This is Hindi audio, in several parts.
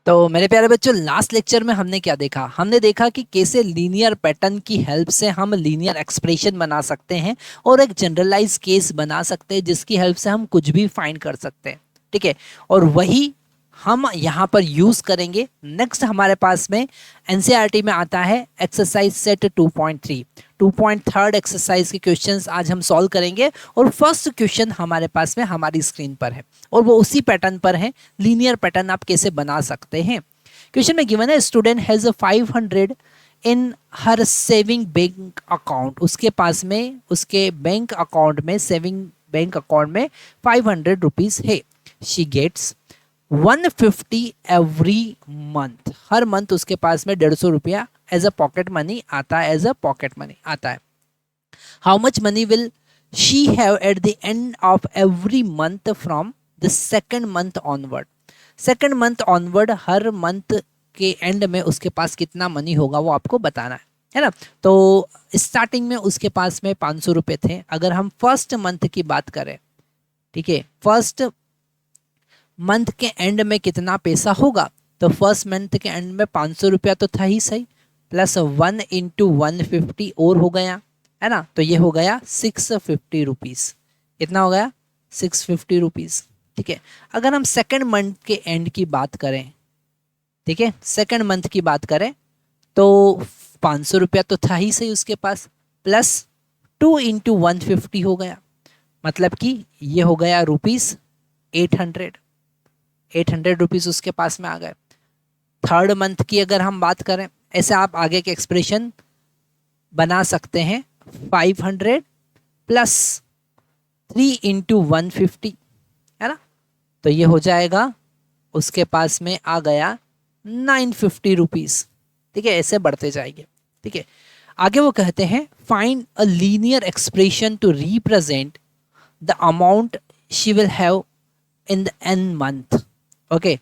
तो मेरे प्यारे बच्चों, लास्ट लेक्चर में हमने क्या देखा? हमने देखा कि कैसे लीनियर पैटर्न की हेल्प से हम लीनियर एक्सप्रेशन बना सकते हैं और एक जनरलाइज केस बना सकते हैं जिसकी हेल्प से हम कुछ भी फाइंड कर सकते हैं। ठीक है, और वही हम यहाँ पर यूज करेंगे। नेक्स्ट हमारे पास में एनसीईआरटी में आता है एक्सरसाइज सेट 2.3। 2.3 एक्सरसाइज के क्वेश्चंस आज हम सॉल्व करेंगे और फर्स्ट क्वेश्चन हमारे पास में हमारी स्क्रीन पर है और वो उसी पैटर्न पर है। लीनियर पैटर्न आप कैसे बना सकते हैं? क्वेश्चन में गिवन है student has 500 in her saving bank account. उसके पास में उसके बैंक अकाउंट में सेविंग बैंक अकाउंट में 500 रुपीज है। She gets 150 every month. हर मंथ उसके पास में 150 रुपया एज अ पॉकेट मनी आता है, एज अ पॉकेट मनी आता है। How much money will she have eight the end of every month from the second month onward. Second month onward her month के एंड में उसके पास कितना मनी होगा वो आपको बताना है ना। तो स्टार्टिंग में उसके पास में 500 रुपये थे। अगर हम फर्स्ट मंथ की बात करें, ठीक है, फर्स्ट मंथ के एंड में कितना पैसा होगा? तो फर्स्ट मंथ के एंड में 500 रुपया तो था ही सही, प्लस 1 इंटू 150 और हो गया, है ना। तो ये हो गया 650 रुपीज़। कितना हो गया? 650 रुपीज़। ठीक है, अगर हम सेकेंड मंथ के एंड की बात करें, ठीक है, सेकेंड मंथ की बात करें तो 500 रुपया तो था ही सही उसके पास, प्लस 2 इंटू 150 हो गया, मतलब कि ये हो गया रुपीज़ 800। 800 रुपीज़ उसके पास में आ गए। थर्ड मंथ की अगर हम बात करें, ऐसे आप आगे के एक्सप्रेशन बना सकते हैं। 500 प्लस 3 इंटू 150, है ना। तो ये हो जाएगा, उसके पास में आ गया 950 रुपीज़। ठीक है, ऐसे बढ़ते जाएंगे। ठीक है, आगे वो कहते हैं find a linear expression to represent the amount she will have in the N month. Okay,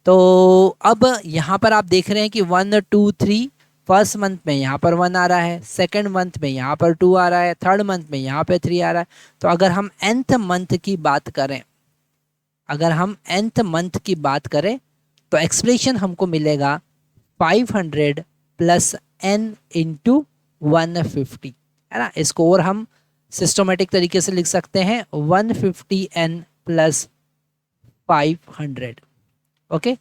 तो अब यहाँ पर आप देख रहे हैं कि 1 2 3 फर्स्ट मंथ में यहाँ पर 1 आ रहा है, सेकंड मंथ में यहाँ पर 2 आ रहा है, थर्ड मंथ में यहाँ पे 3 आ रहा है। तो अगर हम nth मंथ की बात करें, अगर हम nth मंथ की बात करें तो एक्सप्रेशन हमको मिलेगा 500 प्लस n इंटू 150, है ना। इसको और हम सिस्टोमेटिक तरीके से लिख सकते हैं 150n प्लस 500। ओके,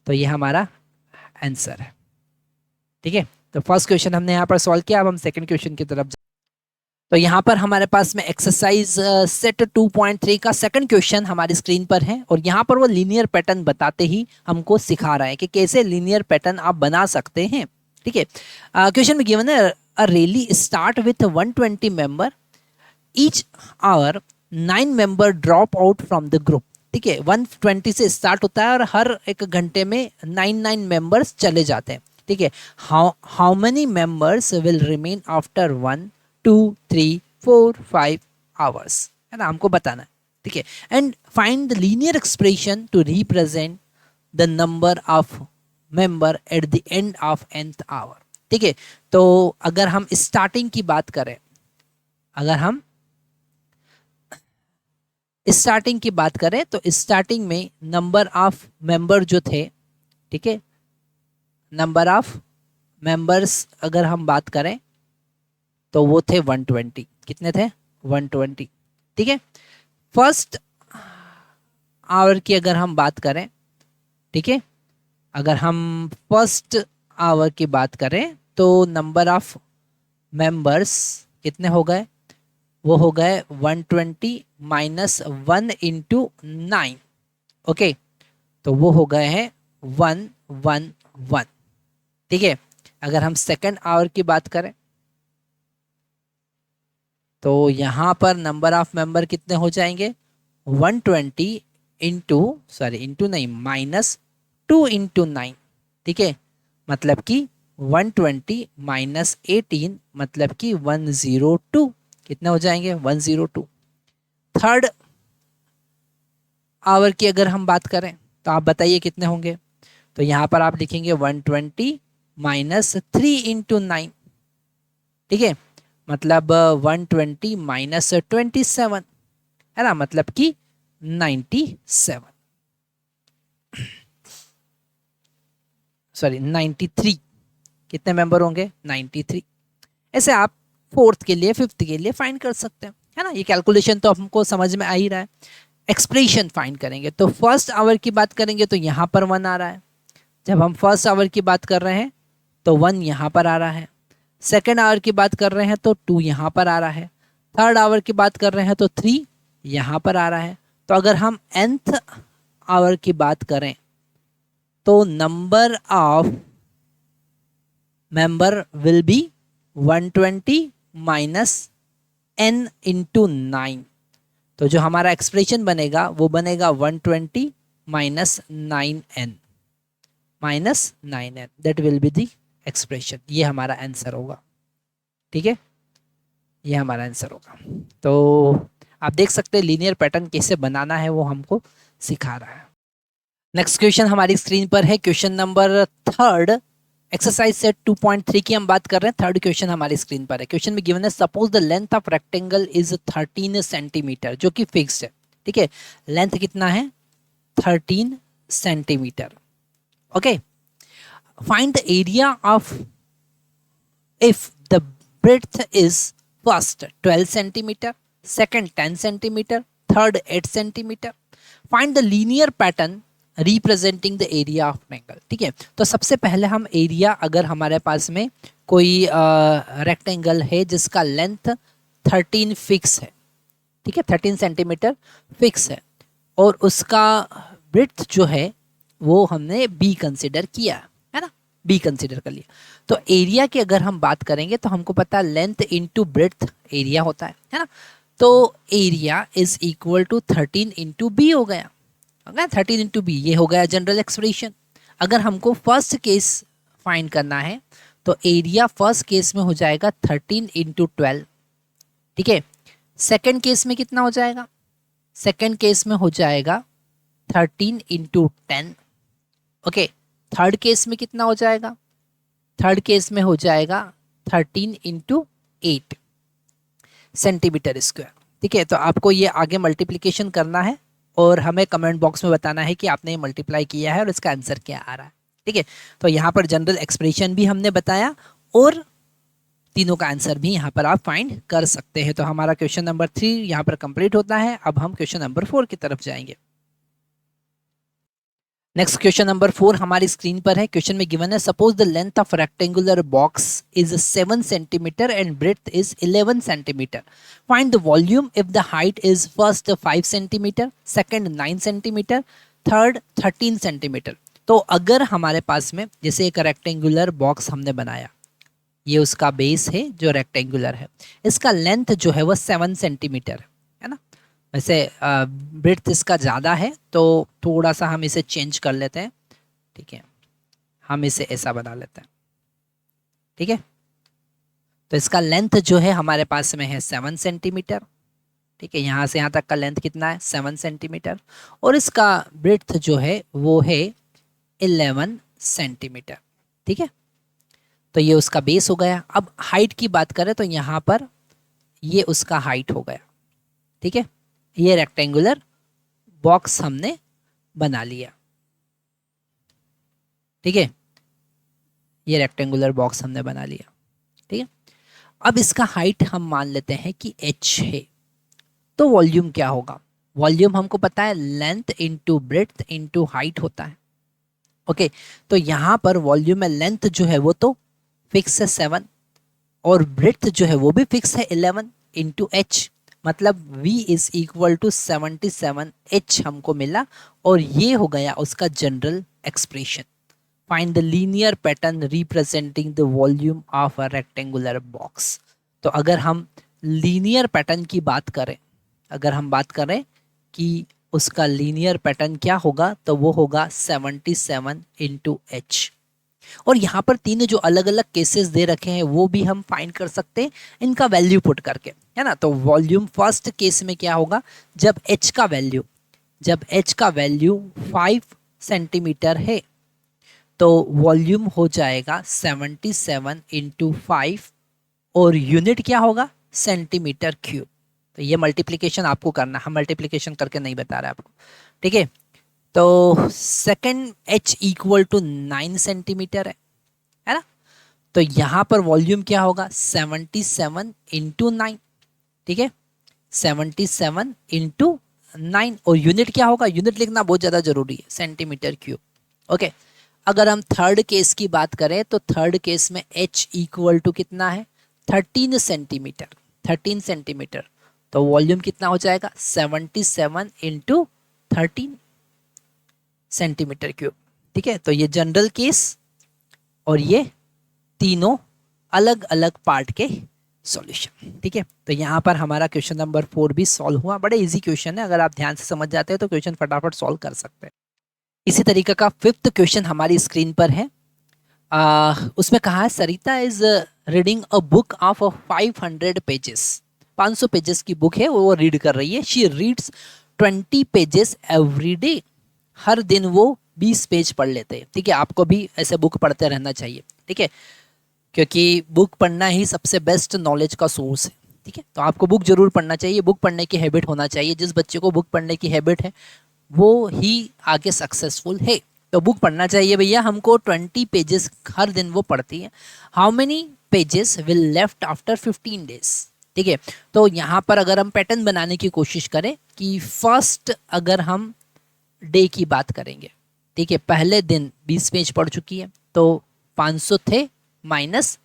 तो ये हमारा आंसर है। ठीक है, तो फर्स्ट क्वेश्चन हमने यहाँ पर सॉल्व किया। अब हम सेकंड क्वेश्चन की तरफ तो यहाँ पर हमारे पास में एक्सरसाइज सेट 2.3 का सेकंड क्वेश्चन हमारी स्क्रीन पर है और यहाँ पर वो लीनियर पैटर्न बताते ही हमको सिखा रहा है कि कैसे लीनियर पैटर्न आप बना सकते हैं। ठीक है, क्वेश्चन में गिवन है a rally start with 120 member, each hour 9 member drop out from the group. ठीक है, 120 से स्टार्ट होता है और हर एक घंटे में 9 मेंबर्स चले जाते हैं। ठीक है, how many members will remain after 1 2 3 4 5 hours, है ना, हमको बताना है। ठीक है, and find the linear expression to represent the number of member at the end of nth hour. ठीक है, तो अगर हम स्टार्टिंग की बात करें, अगर हम स्टार्टिंग की बात करें तो स्टार्टिंग में नंबर ऑफ मेंबर जो थे, ठीक है, नंबर ऑफ मेंबर्स अगर हम बात करें तो वो थे 120। कितने थे? 120। ठीक है, फर्स्ट आवर की अगर हम बात करें, ठीक है, अगर हम फर्स्ट आवर की बात करें तो नंबर ऑफ मेंबर्स कितने हो गए? वो हो गए 120 माइनस 1 इंटू 9। ओके, तो वो हो गए हैं 111। ठीक है, अगर हम सेकेंड आवर की बात करें तो यहाँ पर नंबर ऑफ मेंबर कितने हो जाएंगे? 120 इंटू, सॉरी इंटू नहीं, माइनस 2 इंटू 9। ठीक है, मतलब कि 120 माइनस 18 मतलब कि 102। कितने हो जाएंगे? 102। थर्ड आवर की अगर हम बात करें तो आप बताइए कितने होंगे? तो यहाँ पर आप लिखेंगे 120 माइनस 3 इंटू 9। ठीक है, मतलब 120 माइनस 27, है ना, मतलब कि 97। सॉरी 93, कितने मेंबर होंगे 93। ऐसे आप फोर्थ के लिए फिफ्थ के लिए फाइंड कर सकते हैं, है ना। ये कैलकुलेशन तो हमको समझ में आ ही रहा है। एक्सप्रेशन फाइंड करेंगे तो फर्स्ट आवर की बात करेंगे तो यहाँ पर 1 आ रहा है। जब हम फर्स्ट आवर की बात कर रहे हैं तो 1 यहाँ पर आ रहा है। सेकेंड आवर की बात कर रहे हैं तो 2 यहाँ पर आ रहा है। थर्ड आवर की बात कर रहे हैं तो 3 यहाँ पर आ रहा है। तो अगर हम nth आवर की बात करें तो number of member will be 120 minus n into 9। तो जो हमारा एक्सप्रेशन बनेगा वो बनेगा 120 minus 9n that will be the expression. ये हमारा आंसर होगा, ठीक है, ये हमारा आंसर होगा। तो आप देख सकते हैं लीनियर पैटर्न कैसे बनाना है वो हमको सिखा रहा है। नेक्स्ट क्वेश्चन हमारी स्क्रीन पर है, क्वेश्चन नंबर 3 एक्सरसाइज सेट 2.3 की हम बात कर रहे हैं। थर्ड क्वेश्चन हमारी स्क्रीन पर है। क्वेश्चन में गिवन है suppose the length of rectangle is 13 centimetre, जो कि फिक्स्ड है, ठीक है। लेंथ कितना है 13 centimetre, okay. Find the area of if the breadth is first 12 centimetre, second 10 centimetre, third 8 centimetre. Find the linear pattern representing the area of triangle, ठीक है। तो सबसे पहले हम एरिया, अगर हमारे पास में कोई रेक्टेंगल है जिसका लेंथ 13 फिक्स है, ठीक है, 13 सेंटीमीटर फिक्स है, और उसका ब्रेड्थ जो है वो हमने बी कंसिडर किया है ना, बी कंसिडर कर लिया। तो एरिया की अगर हम बात करेंगे तो हमको पता है लेंथ इंटू ब्रेड्थ एरिया होता है ना। तो area is equal to 13 into B हो गया, 13 इंटू बी, ये हो गया जनरल एक्सप्रेशन। अगर हमको फर्स्ट केस फाइंड करना है तो एरिया फर्स्ट केस में हो जाएगा 13 इंटू 12, ठीक है। सेकेंड केस में कितना हो जाएगा, सेकेंड केस में हो जाएगा 13 इंटू 10, ओके। थर्ड केस में कितना हो जाएगा, थर्ड केस में हो जाएगा 13 इंटू 8 सेंटीमीटर स्क्वायर, ठीक है। तो आपको ये आगे मल्टीप्लिकेशन करना है और हमें कमेंट बॉक्स में बताना है कि आपने ये मल्टीप्लाई किया है और इसका आंसर क्या आ रहा है, ठीक है। तो यहाँ पर जनरल एक्सप्रेशन भी हमने बताया और तीनों का आंसर भी यहाँ पर आप फाइंड कर सकते हैं। तो हमारा क्वेश्चन नंबर 3 यहाँ पर कंप्लीट होता है। अब हम क्वेश्चन नंबर 4 की तरफ जाएंगे। नेक्स्ट क्वेश्चन नंबर 4 हमारी स्क्रीन पर है। क्वेश्चन में गिवन है suppose the length of rectangular box is 7 centimetre and breadth is 11 centimetre. Find the volume if the height is first 5 centimetre, second 9 centimetre, third 13 centimetre. तो अगर हमारे पास में जैसे एक रेक्टेंगुलर बॉक्स हमने बनाया, ये उसका बेस है जो रेक्टेंगुलर है, इसका लेंथ जो है वो 7 सेंटीमीटर है ना। वैसे ब्रेड्थ इसका ज़्यादा है तो थोड़ा सा हम इसे चेंज कर लेते हैं, ठीक है, हम इसे ऐसा बना लेते हैं, ठीक है। तो इसका लेंथ जो है हमारे पास में है 7 सेंटीमीटर, ठीक है। यहाँ से यहाँ तक का लेंथ कितना है 7 सेंटीमीटर, और इसका ब्रेड्थ जो है वो है 11 सेंटीमीटर, ठीक है। तो ये उसका बेस हो गया। अब हाइट की बात करें तो यहाँ पर ये उसका हाइट हो गया, ठीक है। ये रेक्टेंगुलर बॉक्स हमने बना लिया, ठीक है, ये रेक्टेंगुलर बॉक्स हमने बना लिया, ठीक है। अब इसका हाइट हम मान लेते हैं कि h है। तो वॉल्यूम क्या होगा, वॉल्यूम हमको पता है length into breadth into height होता है, ओके। तो यहाँ पर वॉल्यूम में लेंथ जो है वो तो फिक्स है 7 और ब्रेड्थ जो है वो भी फिक्स है 11 इंटू h, मतलब v is equal to 77h हमको मिला, और ये हो गया उसका general expression. Find the linear pattern representing the volume of a rectangular box. तो अगर हम लीनियर पैटर्न की बात करें, अगर हम बात करें कि उसका लीनियर पैटर्न क्या होगा, तो वो होगा 77 इंटू h। और यहाँ पर तीन जो अलग अलग केसेस दे रखे हैं वो भी हम फाइंड कर सकते हैं इनका वैल्यू पुट करके, है ना। तो वॉल्यूम फर्स्ट केस में क्या होगा, जब h का वैल्यू 5 सेंटीमीटर है तो वॉल्यूम हो जाएगा 77 इंटू 5 और यूनिट क्या होगा सेंटीमीटर क्यूब। तो ये मल्टीप्लिकेशन आपको करना, हम मल्टीप्लिकेशन करके नहीं बता रहे आपको, ठीक है। तो second h equal to 9 centimetre है ना। तो यहाँ पर वॉल्यूम क्या होगा 77 इंटू 9, ठीक है 77 इंटू 9, और यूनिट क्या होगा, यूनिट लिखना बहुत ज़्यादा जरूरी है, सेंटीमीटर क्यूब। ओके, अगर हम थर्ड केस की बात करें तो थर्ड केस में h इक्वल टू कितना है 13 सेंटीमीटर, 13 सेंटीमीटर। तो वॉल्यूम कितना हो जाएगा 77 इंटू 13 सेंटीमीटर क्यूब, ठीक है। तो ये जनरल केस और ये तीनों अलग अलग पार्ट के सॉल्यूशन, ठीक है। तो यहाँ पर हमारा क्वेश्चन नंबर 4 भी सॉल्व हुआ। बड़े इजी क्वेश्चन है, अगर आप ध्यान से समझ जाते हैं तो क्वेश्चन फटाफट सॉल्व कर सकते हैं। इसी तरीके का फिफ्थ क्वेश्चन हमारी स्क्रीन पर है। उसमें कहा है Sarita is reading a book of 500 pages, 500 pages की बुक है वो रीड कर रही है। She reads 20 pages every day, हर दिन वो 20 पेज पढ़ लेते हैं, ठीक है। आपको भी ऐसे बुक पढ़ते रहना चाहिए, ठीक है, क्योंकि बुक पढ़ना ही सबसे बेस्ट नॉलेज का सोर्स है, ठीक है। तो आपको बुक जरूर पढ़ना चाहिए, बुक पढ़ने की हैबिट होना चाहिए। जिस बच्चे को बुक पढ़ने की हैबिट है वो ही आगे सक्सेसफुल है। तो बुक पढ़ना चाहिए भैया हमको। 20 पेजेस हर दिन वो पढ़ती है। How many pages will left after 15 days, ठीक है। तो यहाँ पर अगर हम पैटर्न बनाने की कोशिश करें कि फर्स्ट अगर हम डे की बात करेंगे, ठीक है, पहले दिन 20 पेज पढ़ चुकी है तो 500 थे माइनस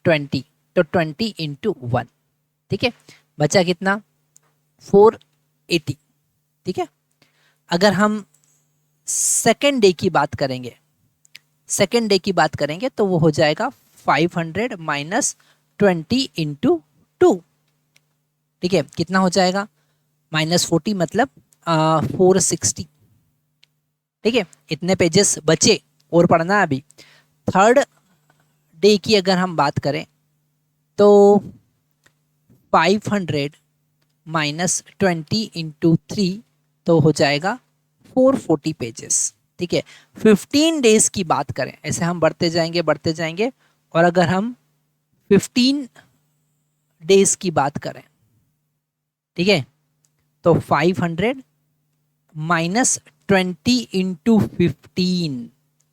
20, तो 20 इंटू 1, ठीक है, बचा कितना 480, ठीक है। अगर हम सेकेंड डे की बात करेंगे, सेकेंड डे की बात करेंगे तो वो हो जाएगा 500 माइनस 20 इंटू 2, ठीक है, कितना हो जाएगा -40 मतलब 460, ठीक है। इतने पेजेस बचे और पढ़ना है अभी। थर्ड डे की अगर हम बात करें तो 500 माइनस 20 इंटू 3 तो हो जाएगा 440 पेजेस, ठीक है। 15 डेज की बात करें, ऐसे हम बढ़ते जाएंगे बढ़ते जाएंगे, और अगर हम 15 डेज की बात करें, ठीक है, तो 500 माइनस 20 इंटू 15,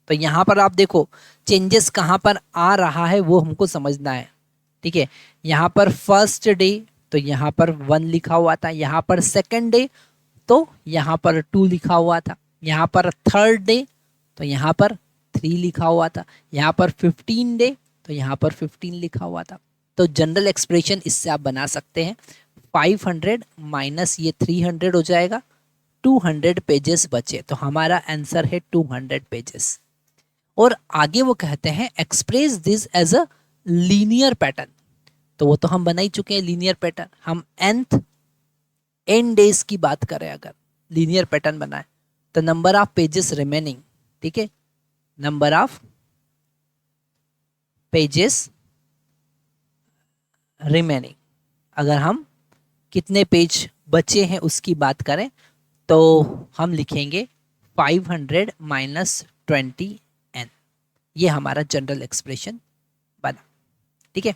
तो यहाँ पर आप देखो चेंजेस कहाँ पर आ रहा है वो हमको समझना है, ठीक है। यहाँ पर फर्स्ट डे तो यहाँ पर 1 लिखा हुआ था, यहाँ पर सेकंड डे तो यहाँ पर 2 लिखा हुआ था, यहाँ पर थर्ड डे तो यहाँ पर 3 लिखा हुआ था, यहाँ पर 15 डे तो यहाँ पर 15 लिखा हुआ था। तो जनरल एक्सप्रेशन इससे आप बना सकते हैं 500 माइनस ये 300 हो जाएगा, 200 पेजेस बचे, तो हमारा आंसर है 200 पेजेस। और आगे वो कहते हैं express this as a linear pattern, तो वो तो हम बना ही चुके हैं लीनियर पैटर्न। हम n डेज की बात करें अगर लीनियर पैटर्न बनाए तो नंबर ऑफ पेजेस रिमेनिंग, ठीक है, नंबर ऑफ पेजेस रिमेनिंग, अगर हम कितने पेज बचे हैं उसकी बात करें तो हम लिखेंगे 500 माइनस 20n, ये हमारा जनरल एक्सप्रेशन बना, ठीक है।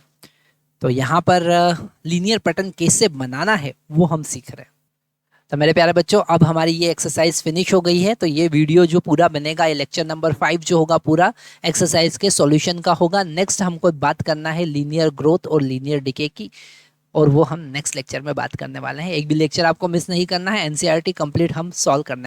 तो यहाँ पर लीनियर पैटर्न कैसे बनाना है वो हम सीख रहे हैं। तो मेरे प्यारे बच्चों अब हमारी ये एक्सरसाइज फिनिश हो गई है। तो ये वीडियो जो पूरा बनेगा ये लेक्चर नंबर 5 जो होगा पूरा एक्सरसाइज के सॉल्यूशन का होगा। नेक्स्ट हमको बात करना है लीनियर ग्रोथ और लीनियर डिके की, और वो हम नेक्स्ट लेक्चर में बात करने वाले हैं। एक भी लेक्चर आपको मिस नहीं करना है, एनसीईआरटी कंप्लीट हम सॉल्व करने